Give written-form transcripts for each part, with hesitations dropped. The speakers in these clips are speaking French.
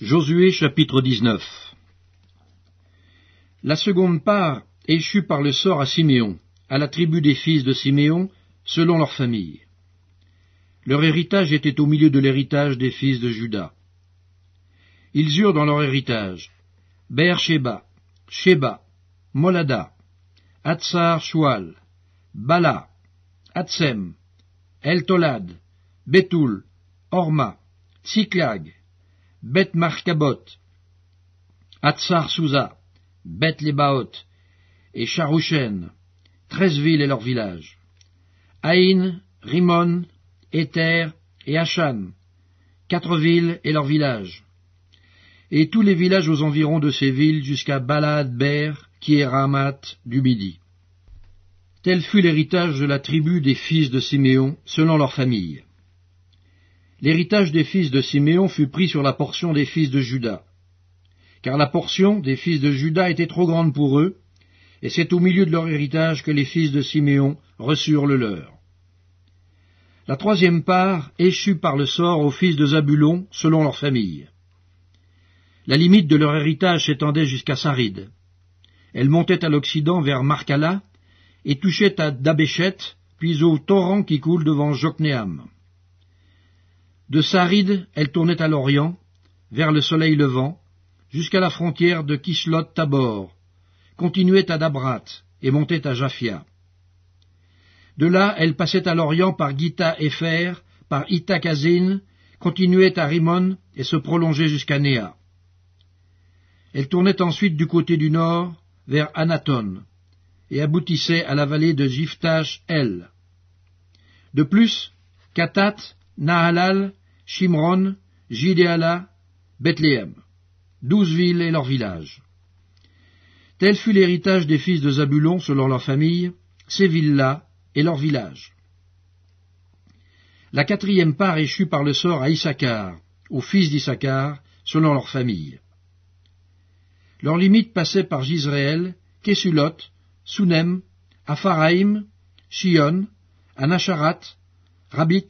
Josué chapitre 19. La seconde part échut par le sort à Siméon, à la tribu des fils de Siméon, selon leur famille. Leur héritage était au milieu de l'héritage des fils de Juda. Ils eurent dans leur héritage Beer-Sheba, Sheba, Molada, Hatsar-Shual, Bala, Hatsem, El-Tolad, Bétoul, Horma, Tsiklag, Beth-Markabot, Hatsar-Souza, Beth-Lébaot et Charushen, 13 villes et leurs villages. Haïn, Rimon, Éther et Hachan, 4 villes et leurs villages. Et tous les villages aux environs de ces villes jusqu'à Balad-Ber, qui est Ramat du Midi. Tel fut l'héritage de la tribu des fils de Siméon, selon leur famille. L'héritage des fils de Siméon fut pris sur la portion des fils de Juda, car la portion des fils de Juda était trop grande pour eux, et c'est au milieu de leur héritage que les fils de Siméon reçurent le leur. La troisième part échut par le sort aux fils de Zabulon, selon leur famille. La limite de leur héritage s'étendait jusqu'à Sarid. Elle montait à l'occident vers Marcala, et touchait à Dabéchet, puis au torrent qui coule devant Jokneam. De Sarid, elle tournait à l'orient, vers le soleil levant, jusqu'à la frontière de Kishlot-Tabor, continuait à Dabrat et montait à Japhia. De là, elle passait à l'orient par Githa-Épher, par Ithakazin, continuait à Rimon et se prolongeait jusqu'à Néa. Elle tournait ensuite du côté du nord, vers Anaton, et aboutissait à la vallée de Jiphtash-El. De plus, Katat, Nahalal, Shimron, Jidéala, Bethléem, 12 villes et leurs villages. Tel fut l'héritage des fils de Zabulon selon leur famille, ces villes-là et leurs villages. La quatrième part échut par le sort à Issachar, aux fils d'Issachar, selon leur famille. Leurs limites passaient par Jizréel, Kesulot, Sunem, Apharaïm, Shion, Anacharat, Rabit,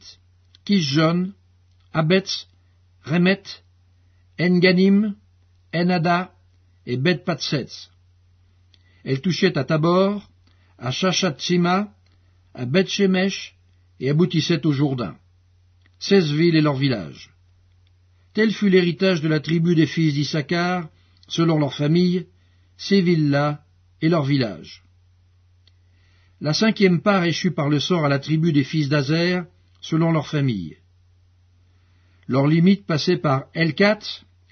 Kishjon, Abetz, Remet, Enganim, Enada et Bet-Patsetz. Elle touchait à Tabor, à Shashatsima, à Beth-Shemesh et aboutissait au Jourdain. 16 villes et leurs villages. Tel fut l'héritage de la tribu des fils d'Issachar, selon leur famille, ces villes-là et leurs villages. La cinquième part échut par le sort à la tribu des fils d'Azer, selon leur famille. Leurs limites passaient par Elkat,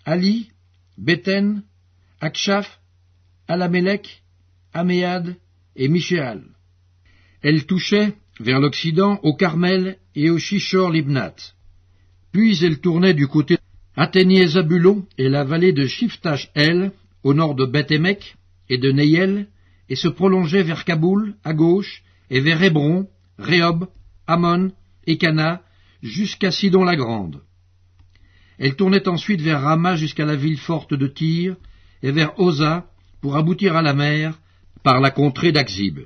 Ali, Béten, Akshaf, Alamelech, Améad et Mishéal. Elle touchait, vers l'occident, au Carmel et au Shishor-Libnat. Puis elle tournait du côté Athénié-Zabulon et la vallée de Jiphtash-El, au nord de Beth-Émek et de Neyel, et se prolongeait vers Kaboul, à gauche, et vers Hébron, Rehob, Ammon et Cana, jusqu'à Sidon-la-Grande. Elle tournait ensuite vers Rama jusqu'à la ville forte de Tyr, et vers Oza, pour aboutir à la mer, par la contrée d'Akzib.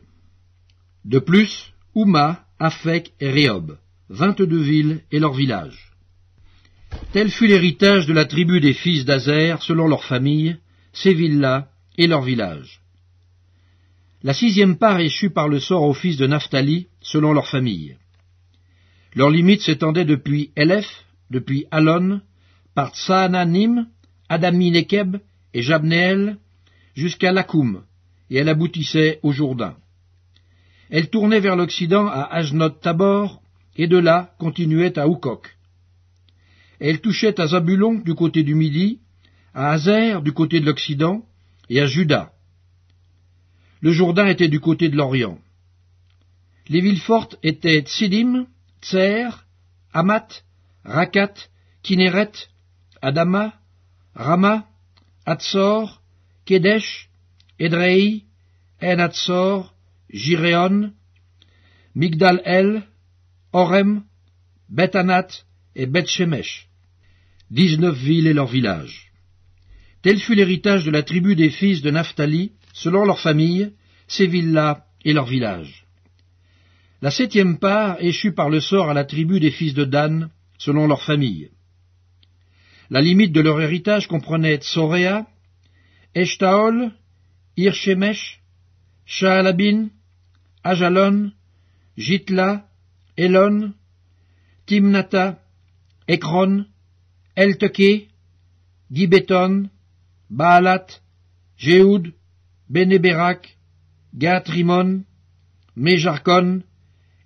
De plus, Ouma, Aphek et Rehob, 22 villes et leurs villages. Tel fut l'héritage de la tribu des fils d'Azer, selon leur famille, ces villes-là et leurs villages. La sixième part échut par le sort aux fils de Naphtali, selon leur famille. Leurs limites s'étendaient depuis Elef, depuis Alon, par Tsaananim, Adami-Nekeb et Jabneel, jusqu'à Lakoum, et elle aboutissait au Jourdain. Elle tournait vers l'occident à Ajnot-Tabor, et de là continuait à Hukok. Elle touchait à Zabulon du côté du midi, à Azer du côté de l'occident, et à Juda. Le Jourdain était du côté de l'orient. Les villes fortes étaient Tsidim, Tser, Hamat, Rakat, Kinéret, Adama, Rama, Hatzor, Kedesh, Edrei, En-Hatzor, Jiréon, Migdal-El, Orem, Beth-Anat et Beth-Shemesh, 19 villes et leurs villages. Tel fut l'héritage de la tribu des fils de Naphtali, selon leur famille, ces villes-là et leurs villages. La septième part échut par le sort à la tribu des fils de Dan, selon leur famille. La limite de leur héritage comprenait Tsoréa, Eshtaol, Ir-Shemesh, Shaalabin, Ajalon, Jitla, Elon, Timnata, Ekron, Elteke, Gibéton, Baalat, Jéhoud, Bénéberak, Gat-Rimon, Méjarkon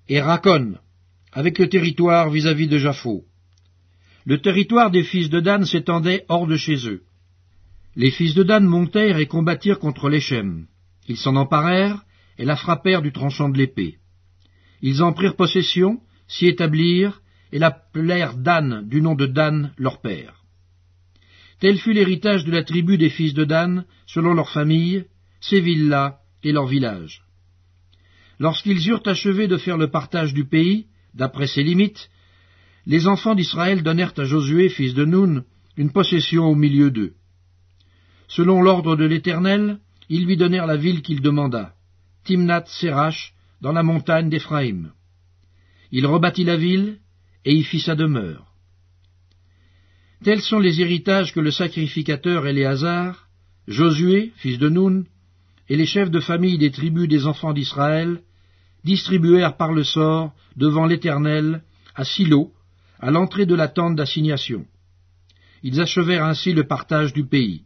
et Rakon, avec le territoire vis-à-vis de Japho. Le territoire des fils de Dan s'étendait hors de chez eux. Les fils de Dan montèrent et combattirent contre l'Échem. Ils s'en emparèrent et la frappèrent du tranchant de l'épée. Ils en prirent possession, s'y établirent, et l'appelèrent Dan du nom de Dan, leur père. Tel fut l'héritage de la tribu des fils de Dan, selon leurs familles, ces villes-là et leurs villages. Lorsqu'ils eurent achevé de faire le partage du pays, d'après ses limites, les enfants d'Israël donnèrent à Josué, fils de Nun, une possession au milieu d'eux. Selon l'ordre de l'Éternel, ils lui donnèrent la ville qu'il demanda, Timnath-Sérach, dans la montagne d'Éphraïm. Il rebâtit la ville, et y fit sa demeure. Tels sont les héritages que le sacrificateur Éléazar, Josué, fils de Nun, et les chefs de famille des tribus des enfants d'Israël distribuèrent par le sort devant l'Éternel à Silo, à l'entrée de la tente d'assignation. Ils achevèrent ainsi le partage du pays.